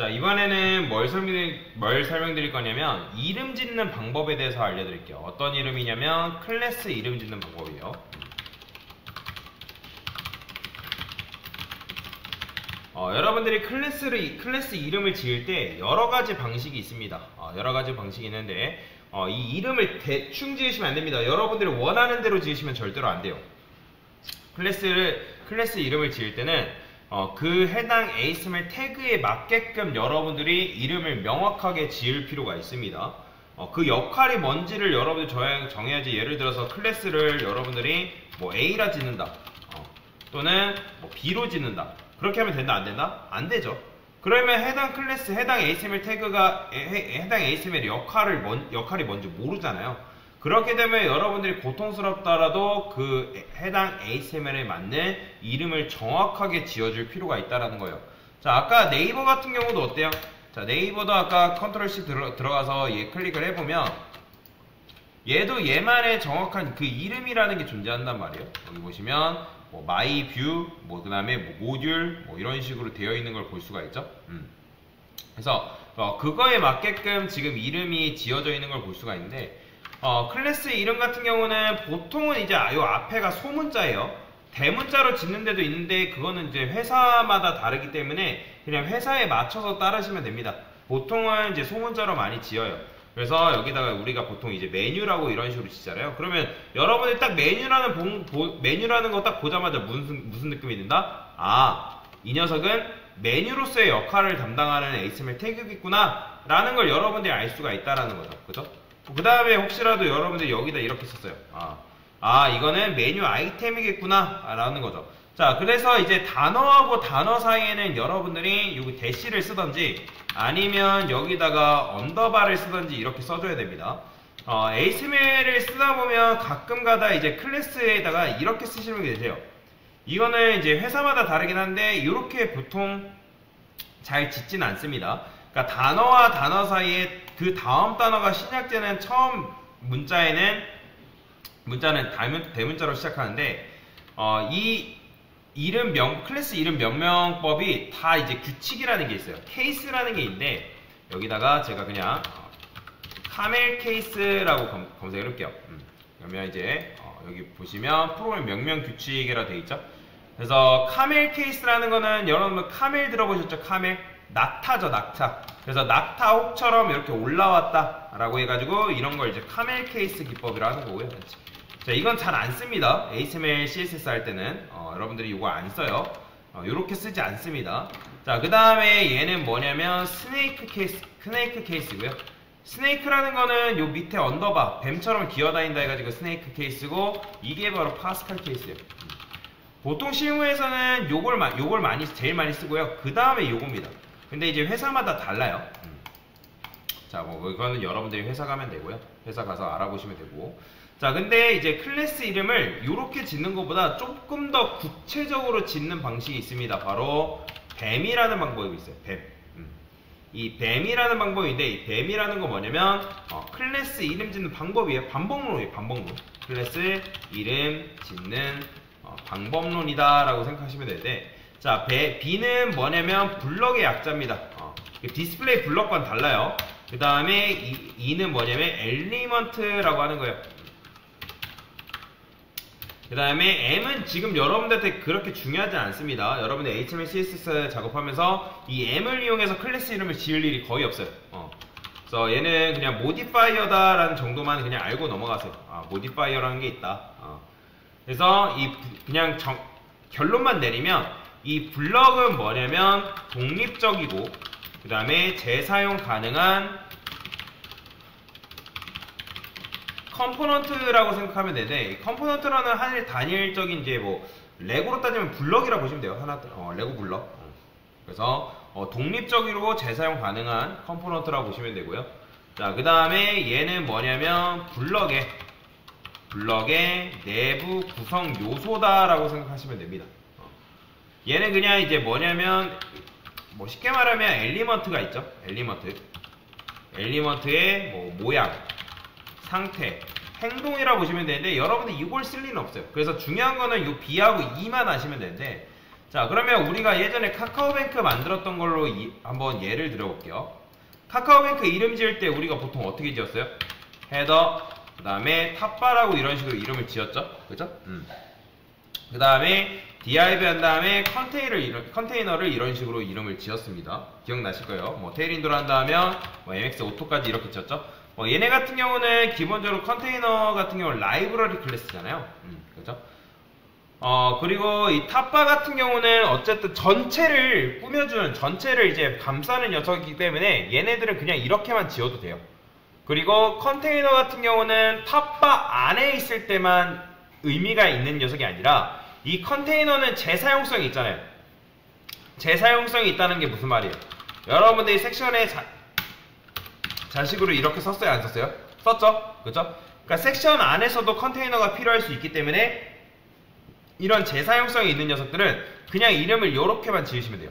자, 이번에는 뭘 설명드릴 거냐면 이름 짓는 방법에 대해서 알려드릴게요. 어떤 이름이냐면 클래스 이름 짓는 방법이에요. 여러분들이 클래스 이름을 지을 때 여러가지 방식이 있습니다. 여러가지 방식이 있는데 이 이름을 대충 지으시면 안됩니다. 여러분들이 원하는 대로 지으시면 절대로 안돼요. 클래스 이름을 지을 때는 그 해당 HTML 태그에 맞게끔 여러분들이 이름을 명확하게 지을 필요가 있습니다. 그 역할이 뭔지를 여러분들이 정해야지. 예를 들어서 클래스를 여러분들이 뭐 A라 짓는다, 또는 뭐 B로 짓는다. 그렇게 하면 된다, 안 된다? 안 되죠. 그러면 해당 클래스, 해당 HTML 태그가 해당 HTML 역할이 뭔지 모르잖아요. 그렇게 되면 여러분들이 고통스럽더라도 그 해당 HTML에 맞는 이름을 정확하게 지어줄 필요가 있다는 거예요. 자, 아까 네이버 같은 경우도 어때요? 자, 네이버도 아까 컨트롤 C 들어가서 얘 클릭을 해보면 얘도 얘만의 정확한 그 이름이라는 게 존재한단 말이에요. 여기 보시면 뭐 마이 뷰, 뭐 그다음에 뭐 모듈, 뭐 이런 식으로 되어 있는 걸 볼 수가 있죠. 그래서 그거에 맞게끔 지금 이름이 지어져 있는 걸 볼 수가 있는데, 클래스 이름 같은 경우는 보통은 이제 요 앞에가 소문자예요. 대문자로 짓는 데도 있는데 그거는 이제 회사마다 다르기 때문에 그냥 회사에 맞춰서 따르시면 됩니다. 보통은 이제 소문자로 많이 지어요. 그래서 여기다가 우리가 보통 이제 메뉴라고 이런 식으로 짓잖아요. 그러면 여러분이 딱 메뉴라는 거 딱 보자마자 무슨 느낌이 든다? 이 녀석은 메뉴로서의 역할을 담당하는 HTML 태그겠구나 라는 걸 여러분들이 알 수가 있다라는 거죠. 그죠? 그 다음에 혹시라도 여러분들이 여기다 이렇게 썼어요. 이거는 메뉴 아이템이겠구나 라는 거죠. 자, 그래서 이제 단어하고 단어 사이에는 여러분들이 여기 대시를 쓰던지 아니면 여기다가 언더바를 쓰던지 이렇게 써줘야 됩니다. HTML을 쓰다 보면 가끔가다 이제 클래스에다가 이렇게 쓰시는 게 되세요. 이거는 이제 회사마다 다르긴 한데 이렇게 보통 잘 짓진 않습니다. 그러니까 단어와 단어 사이에 그 다음 단어가 시작되는 처음 문자는 대문자로 시작하는데, 이 클래스 이름 명명법이 다 이제 규칙이라는 게 있어요. 케이스라는 게 있는데, 여기다가 제가 그냥 카멜 케이스라고 검색을 할게요. 그러면 이제 여기 보시면 프로그램 명명 규칙이라 되어 있죠. 그래서 카멜 케이스라는 거는 여러분 카멜 들어보셨죠? 카멜? 낙타죠, 낙타. 그래서 낙타 혹처럼 이렇게 올라왔다 라고 해가지고 이런 걸 이제 카멜 케이스 기법이라 하는 거고요. 자, 이건 잘 안 씁니다. HTML, CSS 할 때는 여러분들이 이거 안 써요. 이렇게 쓰지 않습니다. 자, 그 다음에 얘는 뭐냐면 스네이크 케이스고요. 스네이크라는 거는 요 밑에 언더바 뱀처럼 기어다닌다 해가지고 스네이크 케이스고, 이게 바로 파스칼 케이스예요. 보통 실무에서는 요걸 제일 많이 쓰고요. 그 다음에 요겁니다. 근데 이제 회사마다 달라요. 자, 뭐 이거는 여러분들이 회사 가면 되고요. 회사 가서 알아보시면 되고. 자, 근데 이제 클래스 이름을 이렇게 짓는 것보다 조금 더 구체적으로 짓는 방식이 있습니다. 바로 뱀이라는 방법이 있어요. 뱀. 이 뱀이라는 방법인데, 이 뱀이라는 거 뭐냐면 클래스 이름 짓는 방법이에요. 방법론이에요. 방법론. 클래스 이름 짓는 방법론이다 라고 생각하시면 되는데, 자, B는 뭐냐면 블럭의 약자입니다. 디스플레이 블럭과는 달라요. 그 다음에 E는 뭐냐면 엘리먼트라고 하는 거예요. 그 다음에 M은 지금 여러분들한테 그렇게 중요하지 않습니다. 여러분들 HTML, CSS 작업하면서 이 M을 이용해서 클래스 이름을 지을 일이 거의 없어요. 그래서 얘는 그냥 모디파이어다 라는 정도만 그냥 알고 넘어가세요. 모디파이어라는 게 있다. 그래서 그냥 결론만 내리면 이 블럭은 뭐냐면 독립적이고, 그 다음에 재사용 가능한 컴포넌트라고 생각하면 되는데, 컴포넌트라는 하나의 단일적인 이제 뭐 레고로 따지면 블럭이라고 보시면 돼요. 레고 블럭. 그래서 독립적이고 재사용 가능한 컴포넌트라고 보시면 되고요. 자, 그 다음에 얘는 뭐냐면 블럭의 내부 구성 요소다라고 생각하시면 됩니다. 얘는 그냥 이제 뭐냐면 뭐 쉽게 말하면 엘리먼트가 있죠. 엘리먼트의 뭐 모양, 상태, 행동이라고 보시면 되는데, 여러분들 이걸 쓸 리는 없어요. 그래서 중요한 거는 요 B하고 E만 아시면 되는데, 자, 그러면 우리가 예전에 카카오뱅크 만들었던 걸로 한번 예를 들어볼게요. 카카오뱅크 이름 지을 때 우리가 보통 어떻게 지었어요? 헤더, 그 다음에 탑바라고 이런 식으로 이름을 지었죠? 그죠? 그 다음에 div 한 다음에 컨테이너를 이런 식으로 이름을 지었습니다. 기억나실 거예요. 뭐 테일인도를 한다면 뭐 mx 오토까지 이렇게 지었죠. 뭐 얘네 같은 경우는 기본적으로 컨테이너 같은 경우는 라이브러리 클래스잖아요. 그죠? 그리고 이 탑바 같은 경우는 어쨌든 전체를 꾸며주는, 전체를 이제 감싸는 녀석이기 때문에 얘네들은 그냥 이렇게만 지어도 돼요. 그리고 컨테이너 같은 경우는 탑바 안에 있을 때만 의미가 있는 녀석이 아니라 이 컨테이너는 재사용성이 있잖아요. 재사용성이 있다는 게 무슨 말이에요? 여러분들이 섹션에 자식으로 이렇게 썼어요? 안 썼어요? 썼죠? 그죠? 그러니까 섹션 안에서도 컨테이너가 필요할 수 있기 때문에 이런 재사용성이 있는 녀석들은 그냥 이름을 이렇게만 지으시면 돼요.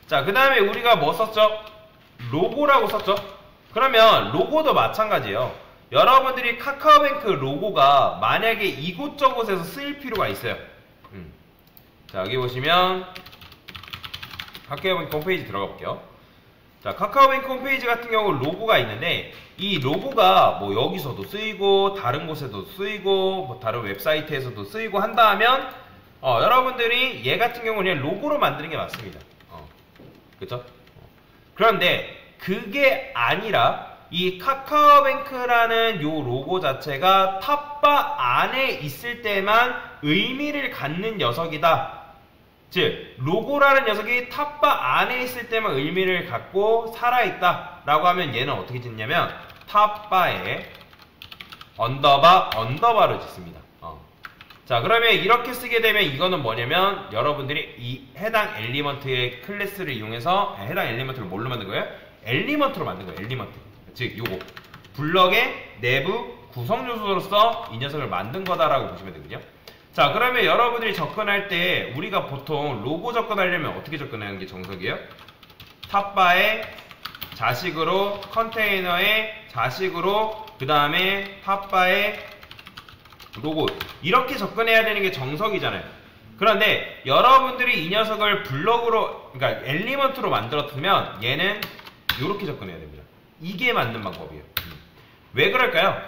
자, 그 다음에 우리가 뭐 썼죠? 로고라고 썼죠? 그러면 로고도 마찬가지예요. 여러분들이 카카오뱅크 로고가 만약에 이곳저곳에서 쓰일 필요가 있어요. 자, 여기 보시면 카카오뱅크 홈페이지 들어가 볼게요. 자, 카카오뱅크 홈페이지 같은 경우 로고가 있는데 이 로고가 뭐 여기서도 쓰이고 다른 곳에도 쓰이고 뭐 다른 웹사이트에서도 쓰이고 한다 하면 여러분들이 얘 같은 경우는 그냥 로고로 만드는 게 맞습니다. 그쵸? 그런데 그게 아니라 이 카카오뱅크라는 요 로고 자체가 탑바 안에 있을 때만 의미를 갖는 녀석이다. 즉 로고라는 녀석이 탑바 안에 있을 때만 의미를 갖고 살아있다 라고 하면 얘는 어떻게 짓냐면 탑바에 언더바를 짓습니다. 자, 그러면 이렇게 쓰게 되면 이거는 뭐냐면 여러분들이 이 해당 엘리먼트의 클래스를 이용해서 해당 엘리먼트를 뭘로 만든 거예요? 엘리먼트로 만든 거예요. 엘리먼트. 즉 요거 블럭의 내부 구성 요소로서 이 녀석을 만든 거다라고 보시면 되거든요. 자, 그러면 여러분들이 접근할 때 우리가 보통 로고 접근하려면 어떻게 접근하는 게 정석이에요? 탑바의 자식으로 컨테이너의 자식으로 그 다음에 탑바의 로고 이렇게 접근해야 되는 게 정석이잖아요. 그런데 여러분들이 이 녀석을 블럭으로 그러니까 엘리먼트로 만들었으면 얘는 이렇게 접근해야 됩니다. 이게 맞는 방법이에요. 왜 그럴까요?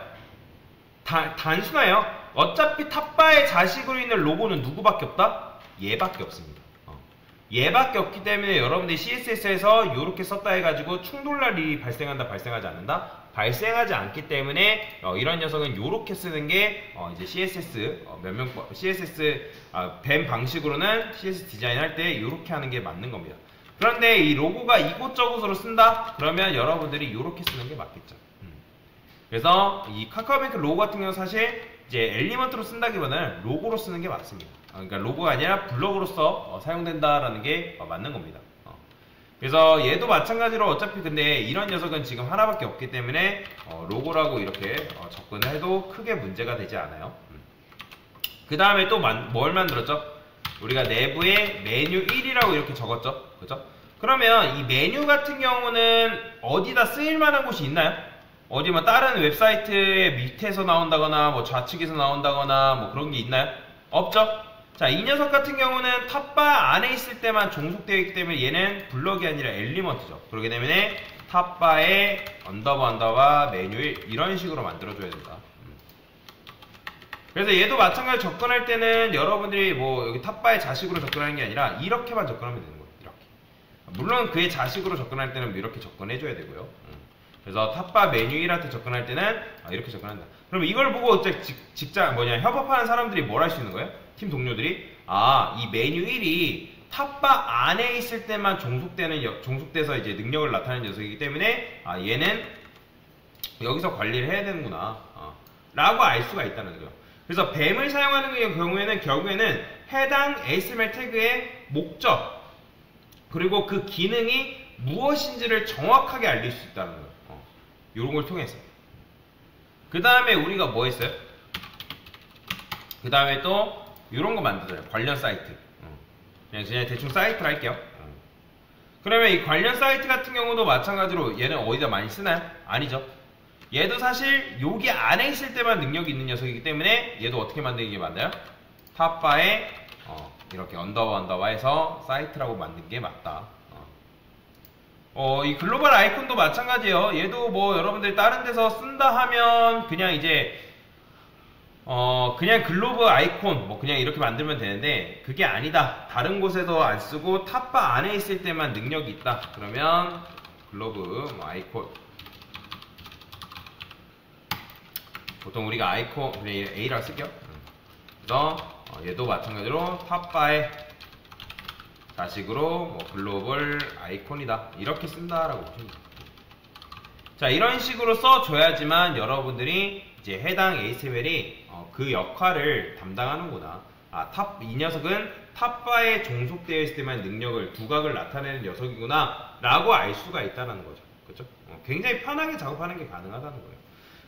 단순해요. 어차피 탑바의 자식으로 있는 로고는 누구밖에 없다? 얘밖에 없습니다. 얘밖에 없기 때문에 여러분들이 CSS에서 이렇게 썼다 해가지고 충돌날 일이 발생한다, 발생하지 않는다? 발생하지 않기 때문에 이런 녀석은 이렇게 쓰는 게 이제 CSS CSS 뱀 방식으로는 CSS 디자인 할 때 이렇게 하는 게 맞는 겁니다. 그런데 이 로고가 이곳저곳으로 쓴다? 그러면 여러분들이 이렇게 쓰는 게 맞겠죠. 그래서 이 카카오뱅크 로고 같은 경우는 사실 이제 엘리먼트로 쓴다기보다는 로고로 쓰는 게 맞습니다. 그러니까 로고가 아니라 블럭으로서 사용된다라는 게 맞는 겁니다. 그래서 얘도 마찬가지로 어차피 근데 이런 녀석은 지금 하나밖에 없기 때문에 로고라고 이렇게 접근해도 크게 문제가 되지 않아요. 그 다음에 또 뭘 만들었죠? 우리가 내부에 메뉴 1이라고 이렇게 적었죠? 그죠? 그러면 이 메뉴 같은 경우는 어디다 쓰일 만한 곳이 있나요? 어디 뭐 다른 웹사이트의 밑에서 나온다거나 뭐 좌측에서 나온다거나 뭐 그런 게 있나요? 없죠? 자, 이 녀석 같은 경우는 탑바 안에 있을 때만 종속되어 있기 때문에 얘는 블럭이 아니라 엘리먼트죠. 그렇기 때문에 탑바에 언더바 메뉴 1 이런 식으로 만들어줘야 된다. 그래서 얘도 마찬가지로 접근할 때는 여러분들이 뭐 여기 탑바의 자식으로 접근하는 게 아니라 이렇게만 접근하면 되는 거예요. 이렇게. 물론 그의 자식으로 접근할 때는 이렇게 접근해줘야 되고요. 그래서 탑바 메뉴 1한테 접근할 때는 이렇게 접근한다. 그럼 이걸 보고 협업하는 사람들이 뭘 할 수 있는 거예요? 팀 동료들이 이 메뉴 1이 탑바 안에 있을 때만 종속돼서 이제 능력을 나타내는 녀석이기 때문에 얘는 여기서 관리를 해야 되는구나 라고 알 수가 있다는 거예요. 그래서 뱀을 사용하는 경우에는 결국에는 해당 HTML 태그의 목적 그리고 그 기능이 무엇인지를 정확하게 알릴 수 있다는 거예요. 이런 걸 통해서. 그 다음에 우리가 뭐 했어요? 그 다음에 또 이런 거 만들어요. 관련 사이트. 그냥 대충 사이트를 할게요. 그러면 이 관련 사이트 같은 경우도 마찬가지로 얘는 어디다 많이 쓰나요? 아니죠. 얘도 사실 여기 안에 있을 때만 능력이 있는 녀석이기 때문에 얘도 어떻게 만드는 게 맞나요? 탑바에 이렇게 언더바 해서 사이트라고 만든 게 맞다. 이 글로벌 아이콘도 마찬가지예요. 얘도 뭐 여러분들이 다른 데서 쓴다 하면 그냥 이제 그냥 글로벌 아이콘 뭐 그냥 이렇게 만들면 되는데 그게 아니다. 다른 곳에서 안 쓰고 탑바 안에 있을 때만 능력이 있다. 그러면 글로벌 아이콘, 보통 우리가 아이콘 그냥 A라고 쓸게요. 그래서 얘도 마찬가지로 탑바에 자식으로 뭐 글로벌 아이콘이다 이렇게 쓴다라고 보시면 됩니다. 자, 이런 식으로 써줘야지만 여러분들이 이제 해당 HTML이 그 역할을 담당하는구나. 이 녀석은 탑바에 종속되어 있을 때만 능력을 두각을 나타내는 녀석이구나 라고 알 수가 있다는 거죠. 그렇죠? 굉장히 편하게 작업하는 게 가능하다는 거예요.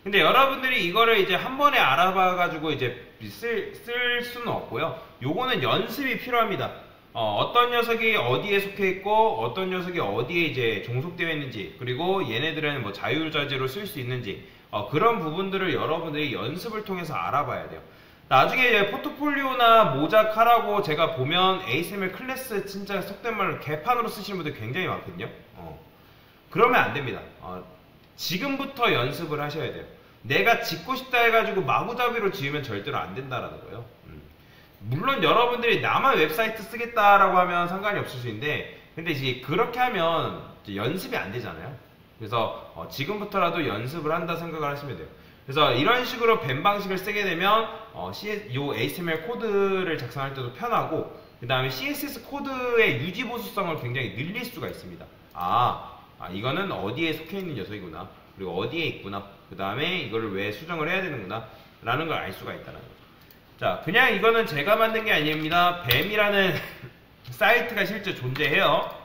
근데 여러분들이 이거를 이제 한 번에 알아봐 가지고 이제 쓸 수는 없고요. 요거는 연습이 필요합니다. 어떤 녀석이 어디에 속해 있고 어떤 녀석이 어디에 이제 종속되어 있는지, 그리고 얘네들은 뭐 자유자재로 쓸 수 있는지, 그런 부분들을 여러분들이 연습을 통해서 알아봐야 돼요. 나중에 이제 포트폴리오나 모자카라고 제가 보면 HTML 클래스 진짜 속된 말로 개판으로 쓰시는 분들 굉장히 많거든요. 그러면 안 됩니다. 지금부터 연습을 하셔야 돼요. 내가 짓고 싶다 해가지고 마구잡이로 지으면 절대로 안 된다라는 거예요. 물론 여러분들이 나만 웹사이트 쓰겠다라고 하면 상관이 없을 수 있는데, 근데 이제 그렇게 하면 이제 연습이 안 되잖아요. 그래서 지금부터라도 연습을 한다 생각을 하시면 돼요. 그래서 이런 식으로 뱀 방식을 쓰게 되면 요 HTML 코드를 작성할 때도 편하고, 그 다음에 CSS 코드의 유지 보수성을 굉장히 늘릴 수가 있습니다. 이거는 어디에 속해 있는 녀석이구나, 그리고 어디에 있구나, 그 다음에 이거를 왜 수정을 해야 되는구나 라는 걸 알 수가 있다는 거죠. 자, 그냥 이거는 제가 만든 게 아닙니다. 뱀이라는 사이트가 실제 존재해요.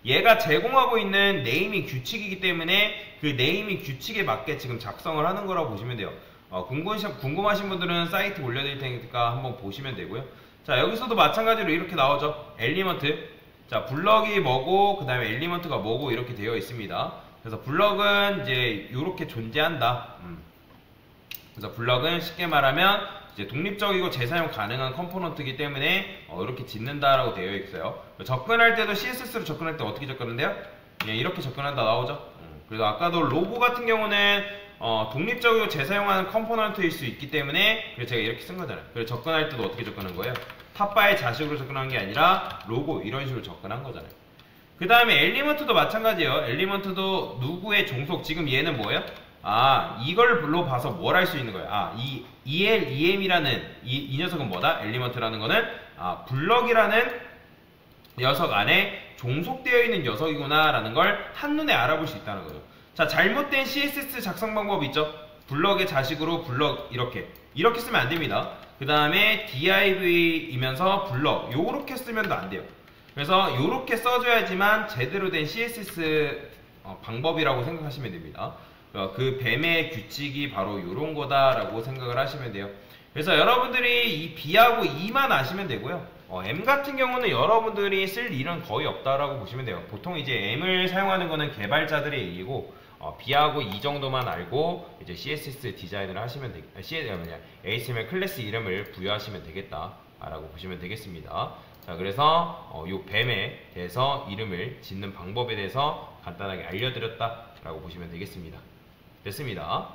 얘가 제공하고 있는 네이밍 규칙이기 때문에 그 네이밍 규칙에 맞게 지금 작성을 하는 거라고 보시면 돼요. 궁금하신 분들은 사이트 올려드릴 테니까 한번 보시면 되고요. 자, 여기서도 마찬가지로 이렇게 나오죠. 엘리먼트. 자, 블럭이 뭐고 그 다음에 엘리먼트가 뭐고 이렇게 되어 있습니다. 그래서 블럭은 이제 이렇게 존재한다. 그래서 블럭은 쉽게 말하면 이제 독립적이고 재사용 가능한 컴포넌트이기 때문에 이렇게 짓는다라고 되어 있어요. 접근할 때도 CSS로 접근할 때 어떻게 접근한대요? 그냥 이렇게 접근한다 나오죠. 그래서 아까도 로고 같은 경우는 독립적이고 재사용하는 컴포넌트일 수 있기 때문에 그래서 제가 이렇게 쓴 거잖아요. 그래서 접근할 때도 어떻게 접근한 거예요? 탑바의 자식으로 접근한 게 아니라 로고 이런 식으로 접근한 거잖아요. 그 다음에 엘리먼트도 마찬가지예요. 엘리먼트도 누구의 종속, 지금 얘는 뭐예요? 이걸로 봐서 뭘 할 수 있는 거예요. 이 ELEM이라는 이 녀석은 뭐다? 엘리먼트라는 거는 블럭이라는 녀석 안에 종속되어 있는 녀석이구나 라는 걸 한눈에 알아볼 수 있다는 거죠. 자, 잘못된 CSS 작성 방법 있죠? 블럭의 자식으로 블럭 이렇게 쓰면 안 됩니다. 그 다음에 div이면서 블럭 요렇게 쓰면 안 돼요. 그래서 요렇게 써줘야지만 제대로 된 CSS 방법이라고 생각하시면 됩니다. 그 뱀의 규칙이 바로 요런 거다라고 생각을 하시면 돼요. 그래서 여러분들이 이 B하고 E만 아시면 되고요. M 같은 경우는 여러분들이 쓸 일은 거의 없다라고 보시면 돼요. 보통 이제 M을 사용하는 거는 개발자들의 일이고, B하고 E 정도만 알고 이제 CSS 디자인을 하시면 HTML 클래스 이름을 부여하시면 되겠다라고 보시면 되겠습니다. 자, 그래서 요 뱀에 대해서 이름을 짓는 방법에 대해서 간단하게 알려드렸다라고 보시면 되겠습니다. 됐습니다.